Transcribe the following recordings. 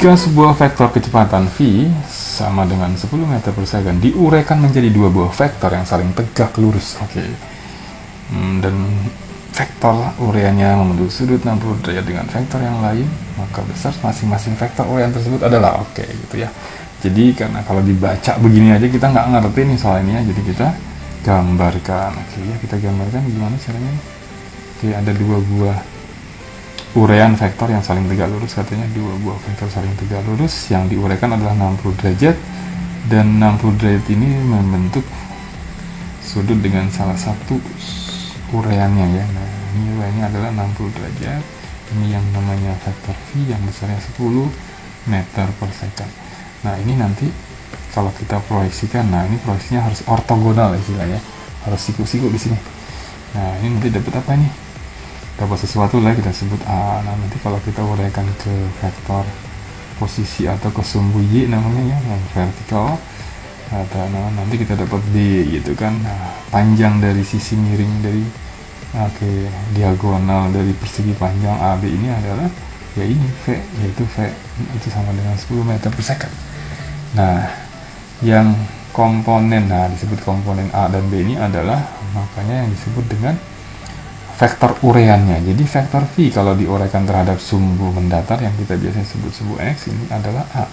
Jika sebuah vektor kecepatan v sama dengan 10 meter per second diuraikan menjadi dua buah vektor yang saling tegak lurus, dan vektor uraiannya membentuk sudut 60 derajat dengan vektor yang lain, maka besar masing-masing vektor uraian tersebut adalah gitu ya. Jadi karena kalau dibaca begini aja kita nggak ngerti nih soal ini ya, jadi kita gambarkan. Ya, kita gambarkan gimana caranya. Ada dua buah uraian vektor yang saling tegak lurus, katanya dua buah vektor saling tegak lurus yang diuraikan adalah 60 derajat, dan 60 derajat ini membentuk sudut dengan salah satu uraiannya ya. Nah, ini uraiannya adalah 60 derajat. Ini yang namanya vektor v yang besarnya 10 meter per second. Nah, ini nanti kalau kita proyeksikan, nah ini proyeksinya harus ortogonal istilahnya, harus siku-siku di sini. Nah, ini nanti dapat apa nih? Dapat sesuatu lah kita sebut A. Nah, nanti kalau kita uraikan ke vektor posisi atau ke sumbu Y namanya ya, yang vertikal, nanti kita dapat B gitu kan. Nah, panjang dari sisi miring dari diagonal dari persegi panjang AB ini adalah ya ini V, yaitu V itu sama dengan 10 meter per second. Nah, yang komponen, disebut komponen A dan B ini adalah makanya yang disebut dengan vektor uraiannya. Jadi vektor V kalau diuraikan terhadap sumbu mendatar yang kita biasanya sebut sumbu X ini adalah A.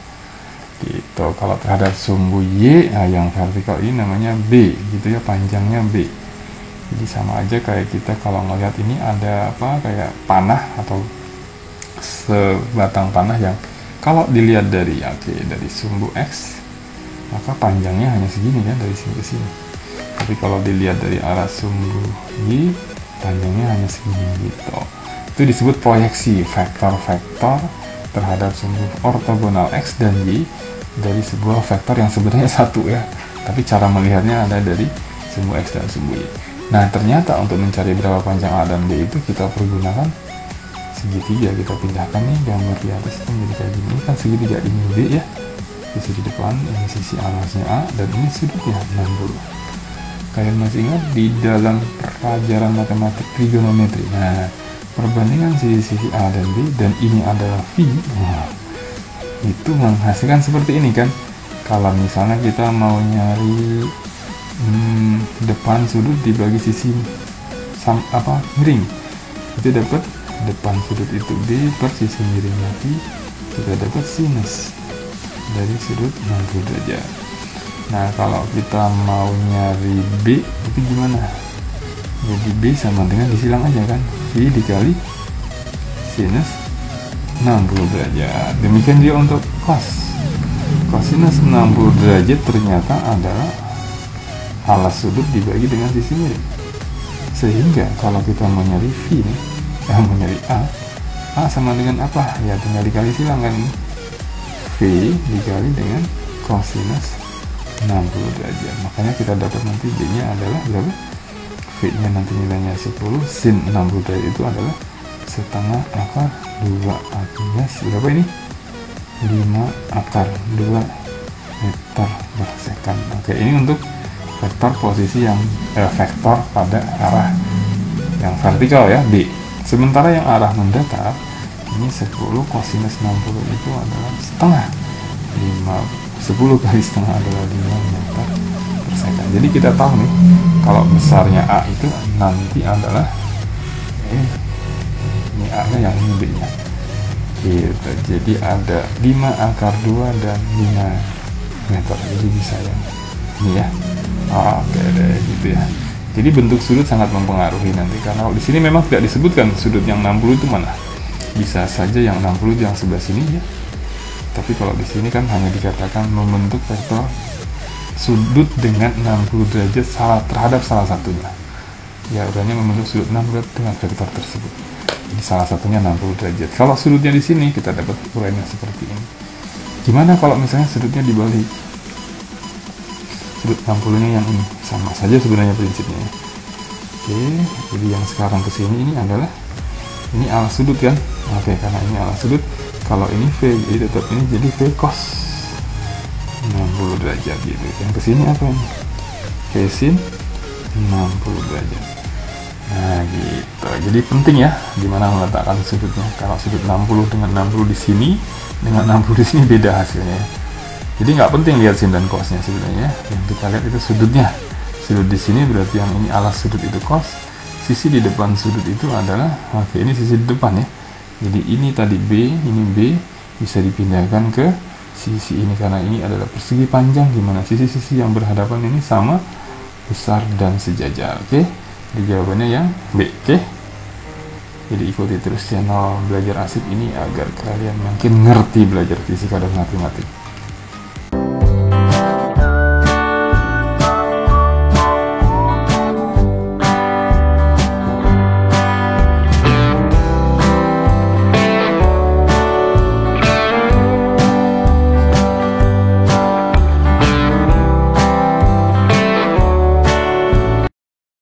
Gitu. Kalau terhadap sumbu Y, yang vertikal ini namanya B, gitu ya, panjangnya B. Jadi sama aja kayak kita kalau melihat ini ada kayak panah atau sebatang panah yang kalau dilihat dari dari sumbu X, maka panjangnya hanya segini kan, dari sini ke sini. Tapi kalau dilihat dari arah sumbu Y, panjangnya hanya segini gitu. Itu disebut proyeksi vektor-vektor terhadap sumbu ortogonal X dan Y dari sebuah vektor yang sebenarnya satu ya, tapi cara melihatnya ada dari sumbu X dan sumbu Y. Nah, ternyata untuk mencari berapa panjang A dan B itu kita pergunakan segitiga. Kita pindahkan nih gambar di atas itu menjadi kayak gini, kan segitiga ini B ya, di sisi depan ini sisi alasnya A dan ini sudutnya 60. Kalian masih ingat di dalam pelajaran matematik trigonometri, nah perbandingan sisi A dan B dan ini adalah V, itu menghasilkan seperti ini kan. Kalau misalnya kita mau nyari depan sudut dibagi sisi miring, itu dapat depan sudut itu B per sisi miringnya V, kita dapat sinus dari sudut 60 derajat. Nah, kalau kita mau nyari B itu gimana? Jadi B sama dengan disilang aja kan, V dikali sinus 60 derajat. Demikian juga untuk cos. Cosinus 60 derajat ternyata adalah alas sudut dibagi dengan sisi miring. Sehingga kalau kita mau nyari V nih, mau nyari A sama dengan apa? Ya tinggal dikali silang kan. V dikali dengan cosinus 60 derajat. Makanya kita dapat nanti B-nya adalah berapa? V-nya nanti nilainya 10, sin 60 derajat itu adalah setengah akar 2 alias berapa ini? 5 akar 2 meter per second. Oke, ini untuk vektor posisi yang vektor pada arah yang vertikal ya, B. Sementara yang arah mendatar ini 10 cosinus 60 itu adalah setengah 10 kali setengah adalah 5 meter per second. Jadi kita tahu nih kalau besarnya A itu nanti adalah ini A nya, yang ini B nya gitu. Jadi ada 5 akar 2 dan 5 meter, jadi bisa yang ini ya. Oke deh gitu ya. Jadi bentuk sudut sangat mempengaruhi nanti, karena di sini memang tidak disebutkan sudut yang 60 itu mana. Bisa saja yang 60 itu yang sebelah sini ya. Tapi kalau di sini kan hanya dikatakan membentuk vektor sudut dengan 60 derajat terhadap salah satunya. Ya, uraiannya membentuk sudut 60 derajat dengan vektor tersebut. Ini salah satunya 60 derajat. Kalau sudutnya di sini kita dapat uraiannya seperti ini. Gimana kalau misalnya sudutnya dibalik? Sudut 60-nya yang ini sama saja sebenarnya prinsipnya. Oke, jadi yang sekarang ke sini ini adalah ini alas sudut kan. Oke, karena ini alas sudut, kalau ini V jadi tetap ini jadi V cos 60 derajat gitu. Yang ke sini apa ini? V sin 60 derajat. Nah, gitu. Jadi penting ya gimana meletakkan sudutnya. Kalau sudut 60 dengan 60 di sini, dengan 60 di sini beda hasilnya ya. Jadi nggak penting lihat sin dan cosnya sebenarnya, yang kita lihat itu sudutnya. Sudut di sini berarti yang ini alas sudut itu cos, sisi di depan sudut itu adalah, oke, ini sisi di depan ya. Jadi ini tadi B, ini B, bisa dipindahkan ke sisi ini karena ini adalah persegi panjang, dimana sisi-sisi yang berhadapan ini sama besar dan sejajar. Oke, jadi jawabannya yang B. Oke, jadi ikuti terus channel Belajar Asik ini agar kalian makin ngerti belajar fisika dan matematik.